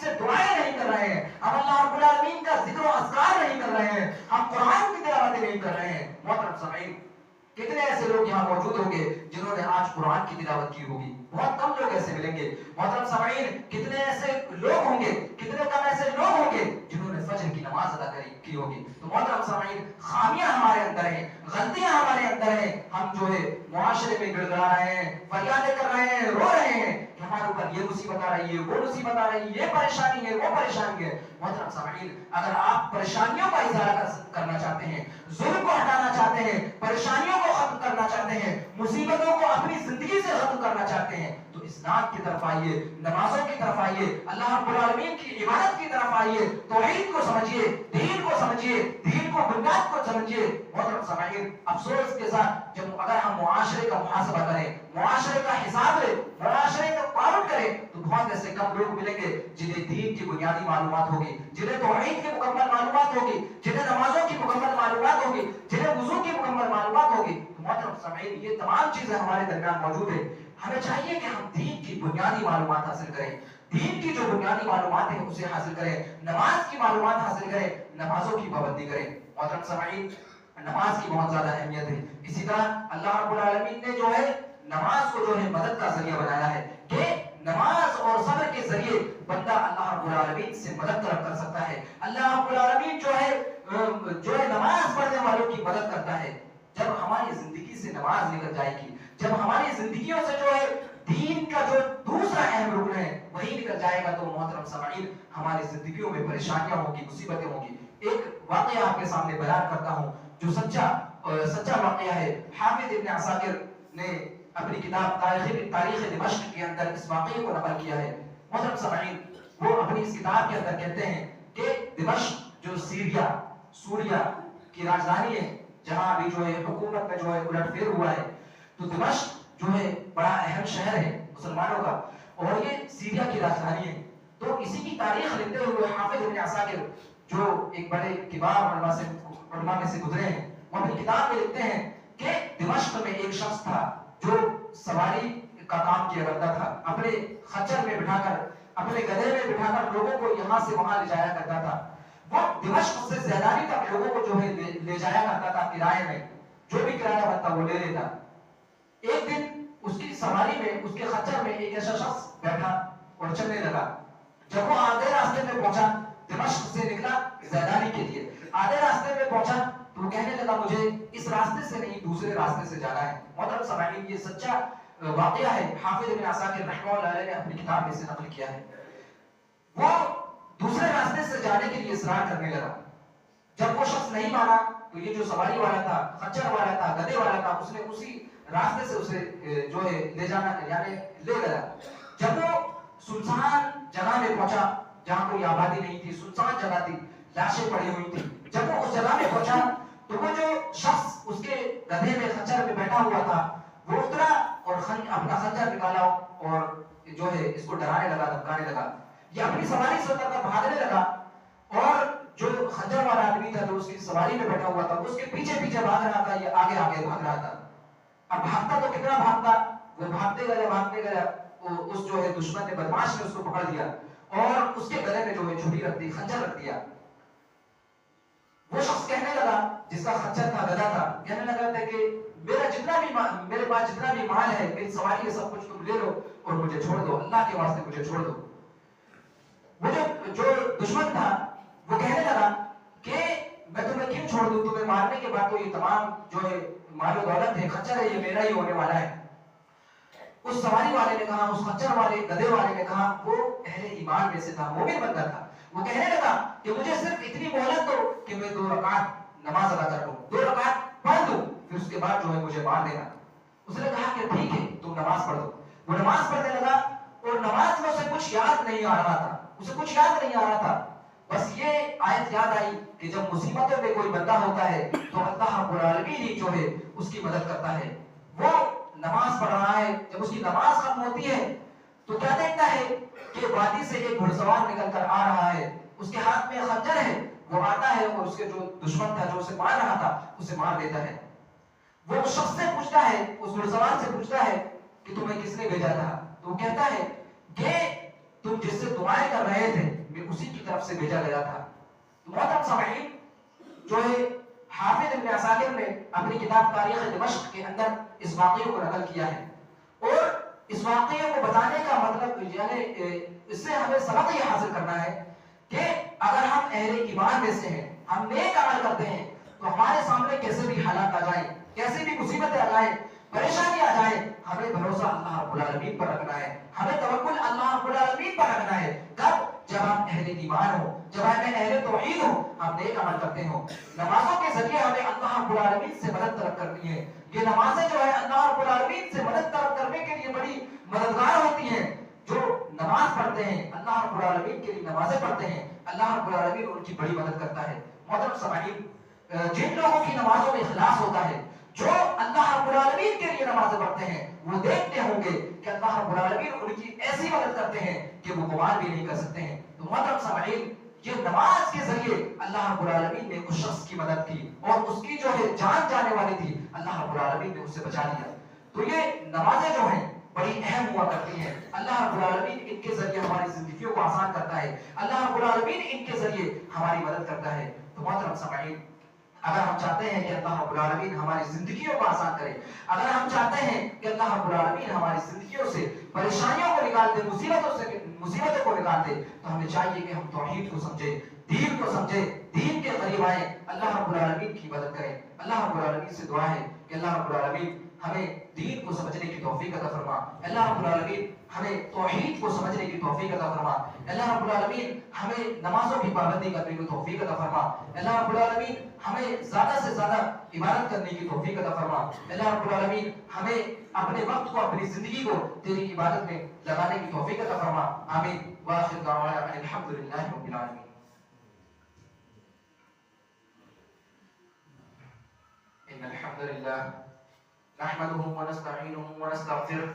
سے دعائیں نہیں کر رہے ہیں, ہم اللہ رب العالمین کا ذکر و اذکار نہیں کر رہے ہیں, ہم قرآن کی تلاوتیں نہیں کر رہے ہیں. محترم سامعین, کتنے ایسے لوگ یہاں موجود ہوں گے جنہوں نے آج قرآن کی تلاوت کی ہوگی؟ بہت کم لوگ ایسے ملیں گے. محترم سامعین, کتنے ایسے لوگ ہوں گے, کتنے کم ایسے لوگ ہوں گے جنہوں نے فجر کی نماز ادا کی ہوگی؟ تو محترم سامعین, خامیاں ہمارے اندر ہیں, غلطیاں ہمارے اندر ہیں. ہم جو ہے معاشرے میں گڑ گڑا رہے ہیں, فریادیں کر رہے ہیں, رو رہے ہیں کہ ہمارے اوپر یہ مصیبت آ رہی ہے, وہ مصیبت آ رہی ہے, یہ پریشانی ہے, وہ پریشانی ہے. محترم سامعین, اگر آپ پریشانیوں کا ازالہ کرنا چاہتے ہیں, ظلم کو ہٹانا چاہتے ہیں, پریشانیوں کو ختم کرنا چاہتے ہیں, مصیبتوں کو اپنی زندگی سے ختم کرنا چاہتے ہیں, تو اسلام کی طرف آئیے, نمازوں کی طرف آئیے, اللہ رب العالمین کی عبادت کی طرف آئیے, توحید کو سمجھیے, دین کو سمجھیے, دین کو بنیاد کو سمجھیے. محترم سامعین, افسوس کے ساتھ جب اگر ہم معاشرے کا محاسبہ کریں, معاشرے کا حساب لیں, معاشرے کا تعارف کریں, تو بہت ایسے کم لوگ ملیں گے جنہیں دین کی بنیادی معلومات ہوگی, جنہیں توحید کی مکمل معلومات ہوگی, جنہیں نمازوں کی مکمل معلومات ہوگی, جنہیں وضو کی مکمل معلومات ہوگی. تو محترم سامعین, یہ تمام چیزیں ہمارے درمیان موجود ہیں. ہمیں چاہیے کہ ہم دین کی بنیادی معلومات حاصل کریں, دین کی جو بنیادی معلومات ہیں اسے حاصل کریں, نماز کی معلومات حاصل کریں, نمازوں کی پابندی کریں. محترم سامعین, نماز کی بہت زیادہ اہمیت ہے. اسی طرح اللہ رب العالمین نے جو ہے نماز کو جو ہے مدد کا ذریعہ بنایا ہے کہ نماز اور صبر کے ذریعے بندہ اللہ رب العالمین سے مدد طلب کر سکتا ہے. اللہ رب العالمین جو ہے نماز پڑھنے والوں کی مدد کرتا ہے. جب ہماری زندگی سے نماز نکل جائے گی, جب ہماری زندگیوں سے جو ہے دین کا جو دوسرا اہم رکن ہے وہی نکل جائے گا, تو محترم سامعین, ہماری زندگیوں میں پریشانیاں ہوں گی, مصیبتیں ہوں گی. ایک واقعہ آپ کے سامنے بیان کرتا ہوں جو سچا واقعہ ہے. حافظ ابن عساکر نے اپنی کتاب تاریخ دمشق کے اندر اس واقعے کو نقل کیا ہے. محترم سامعین, وہ اپنی اس کتاب کے اندر کہتے ہیں کہ دمشق جو سوریا کی راجدھانی ہے, جہاں ابھی جو ہے حکومت میں جو ہے الٹ پھیر ہوا ہے, تو دمشق جو ہے بڑا اہم شہر ہے مسلمانوں کا, اور یہ سیریا کی راجدھانی ہے. تو اسی کی تاریخ لکھتے ہوئے حافظ ابن عساکر, جو ایک بڑے کبار علماء میں سے گزرے ہیں, وہ اپنی کتاب میں لکھتے ہیں کہ دمشق میں ایک شخص تھا جو سواری کا کام کیا کرتا تھا, اپنے خچر میں بٹھا کر, اپنے گدھے میں بٹھا کر لوگوں کو یہاں سے وہاں لے جایا کرتا تھا. وہ دمشق سے زیدانی تک لوگوں کو جو ہے لے جایا کرتا تھا کرائے میں, جو بھی کرایہ بنتا وہ لے لیتا. ایک دن اس کی سواری میں, اس کے خچر میں ایک ایسا شخص بیٹھا اور چلنے لگا. جب وہ آدھے راستے میں پہنچا, دمشق سے نکلا زیدانی کے لیے, آدھے راستے میں پہنچا تو وہ کہنے لگا مجھے اس راستے سے نہیں دوسرے راستے سے جانا ہے. محترم سامعین, یہ سچا واقعہ ہے. حافظ ابن عساکر رحمہ اللہ علیہ نے اپنی کتاب میں سے نقل کیا ہے. وہ دوسرے راستے سے جانے کے لیے اصرار کرنے لگا. جب وہ شخص نہیں مانا تو یہ جو سواری والا تھا, خچر والا تھا, گدھے والا تھا, اس نے اسی راستے سے اسے جو ہے لے جانا یعنی لے گیا. جب وہ سنسان جگہ میں پہنچا جہاں کوئی آبادی نہیں تھی, سنسان جگہ تھی, لاشیں پڑی ہوئی تھی, جب وہ اس جگہ میں پہنچا تو وہ جو شخص اس کے گدھے میں خچر میں بیٹھا ہوا تھا وہ اترا اور اپنا خنجر نکالا اور جو ہے اس کو ڈرانے لگا, دھمکانے لگا. یہ اپنی سواری سے اتر کر بھاگنے لگا, اور جو خنجر والا آدمی تھا جو اس کی سواری میں بیٹھا ہوا تھا اس کے پیچھے پیچھے بھاگ رہا تھا, یہ آگے آگے بھاگ رہا تھا. اب بھاگتا تو کتنا بھاگتا, وہ بھاگتے گئے, اس جو ہے دشمن نے, بدماش نے اس کو پکڑ لیا اور اس کے گلے میں جو ہے چھری رکھ دی, خنجر رکھ دیا. وہ شخص کہنے لگا, جس کا خنجر تھا, گدھا تھا, کہنے لگا تھا کہ میرے پاس جتنا بھی مال ہے, میری سواری ہے, سب کچھ تم لے لو اور مجھے چھوڑ دو, اللہ کے واسطے مجھے چھوڑ دو. وہ جو دشمن تھا وہ کہنے لگا کہ میں تمہیں کیوں چھوڑ دوں, تمہیں مارنے کے بعد تو یہ تمام جو ہے مال و دولت ہے, خچر ہے, یہ میرا ہی ہونے والا ہے. اس سواری والے نے کہا, اس خچر والے, گدھے والے نے کہا, وہ اہل ایمان میں سے تھا, مومن بندہ تھا. وہ کہنے لگا کہ مجھے صرف اتنی مہلت دو کہ میں 2 رکعت نماز ادا کر لوں, 2 رکعت پڑھ دوں, پھر اس کے بعد جو ہے مجھے مار دینا. اس نے کہا کہ ٹھیک ہے, تم نماز پڑھ دو. وہ نماز پڑھنے لگا اور نماز میں اسے کچھ یاد نہیں آ رہا تھا, بس یہ آیت یاد آئی کہ جب مصیبتوں میں کوئی بندہ ہوتا ہے تو اللہ رب العالمین ہی جو ہے اس کی مدد کرتا ہے. وہ نماز پڑھ رہا ہے, جب اس کی نماز ختم ہوتی ہے تو کیا دیکھتا ہے کہ وادی سے ایک گھڑ سوار نکل کر آ رہا ہے, اس کے ہاتھ میں خنجر ہے. وہ آتا ہے اور اس کے جو دشمن تھا, جو اسے مار رہا تھا, اسے مار دیتا ہے. وہ اس شخص سے پوچھتا ہے, اس گھڑ سوار سے پوچھتا ہے کہ تمہیں کس نے بھیجا تھا, تو وہ کہتا ہے کہ تم جس سے دعائیں کر رہے تھے میں اسی کی طرف سے بھیجا گیا تھا۔ تو محترم سامعین، جو ہے حافظ ابن عساکر نے اپنی کتاب تاریخ دمشق کے اندر اس واقعے کو نقل کیا ہے، اور اس واقعے کو بتانے کا مطلب یعنی اس سے ہمیں سبق یہ حاصل کرنا ہے کہ اگر ہم اہل ایمان میں سے ہیں، ہم نیک عمل کرتے ہیں، تو ہمارے سامنے کیسے بھی حالات آ جائیں، کیسے بھی مصیبتیں آ جائیں، پریشانی آ جائے، ہمیں بھروسہ اللہ رب العالمین پر رکھنا ہے، ہمیں توکل اللہ رب العالمین پر رکھنا ہے۔ کب؟ جب ہم اہل ایمان ہوں، جب ہم اہل توحید ہوں، ہم نیک عمل کرتے ہوں۔ نمازوں کے ذریعے ہمیں اللہ رب العالمین سے مدد طلب کرنی ہے۔ یہ نمازیں جو ہے اللہ رب العالمین سے مدد طلب کرنے کے لیے بڑی مددگار ہوتی ہیں۔ جو نماز پڑھتے ہیں اللہ رب العالمین کے لیے نمازیں پڑھتے ہیں، اللہ رب العالمین ان کی بڑی مدد کرتا ہے۔ محترم سامعین، جن لوگوں کی نمازوں میں اخلاص ہوتا ہے، جو اللہ رب العالمین کے لیے نمازیں پڑھتے ہیں، وہ دیکھتے ہوں گے کہ اللہ رب العالمین ان کی ایسی مدد کرتے ہیں کہ وہ گمان بھی نہیں کر سکتے ہیں۔ تو محترم سامعین، یہ نماز کے ذریعے اللہ رب العالمین نے اس شخص کی مدد کی، اور اس کی جو ہے جان جانے والی تھی، اللہ رب العالمین نے اسے بچا لیا۔ تو یہ نمازیں جو ہیں بڑی اہم ہوا کرتی ہیں۔ اللہ رب العالمین ان کے ذریعے ہماری زندگیوں کو آسان کرتا ہے، اللہ رب العالمین ان کے ذریعے ہماری مدد کرتا ہے۔ تو محترم سامعین، اگر ہم چاہتے ہیں کہ اللہ رب العالمین ہماری زندگیوں کو آسان کرے، اگر ہم چاہتے ہیں کہ اللہ رب العالمین ہماری زندگیوں سے پریشانیوں کو نکال دے، مصیبتوں کو نکال دے، تو ہمیں چاہیے کہ ہم توحید کو سمجھیں، دین کو سمجھیں، دین کے قریب آئیں، اللہ رب العالمین کی مدد کریں۔ اللہ رب العالمین سے دعا ہے کہ اللہ رب العالمین ہمیں دین کو سمجھنے کی توفیق عطا فرما، اللہ رب العالمین ہمیں توحید کو سمجھنے کی توفیق عطا فرما، اللہ رب العالمین ہمیں نمازوں کی پابندی کرنے کی توفیق عطا فرما، اللہ رب العالمین ہمیں زیادہ سے زیادہ عبادت کرنے کی توفیق عطا فرما، اللہ رب العالمین ہمیں اپنے وقت کو، اپنی زندگی کو تیری عبادت میں لگانے کی توفیق عطا فرما۔ آمین۔ وآخر دعوانا ان الحمد للہ رب العالمین۔ ان الحمد للہ نحمده ونستعینه ونستغفره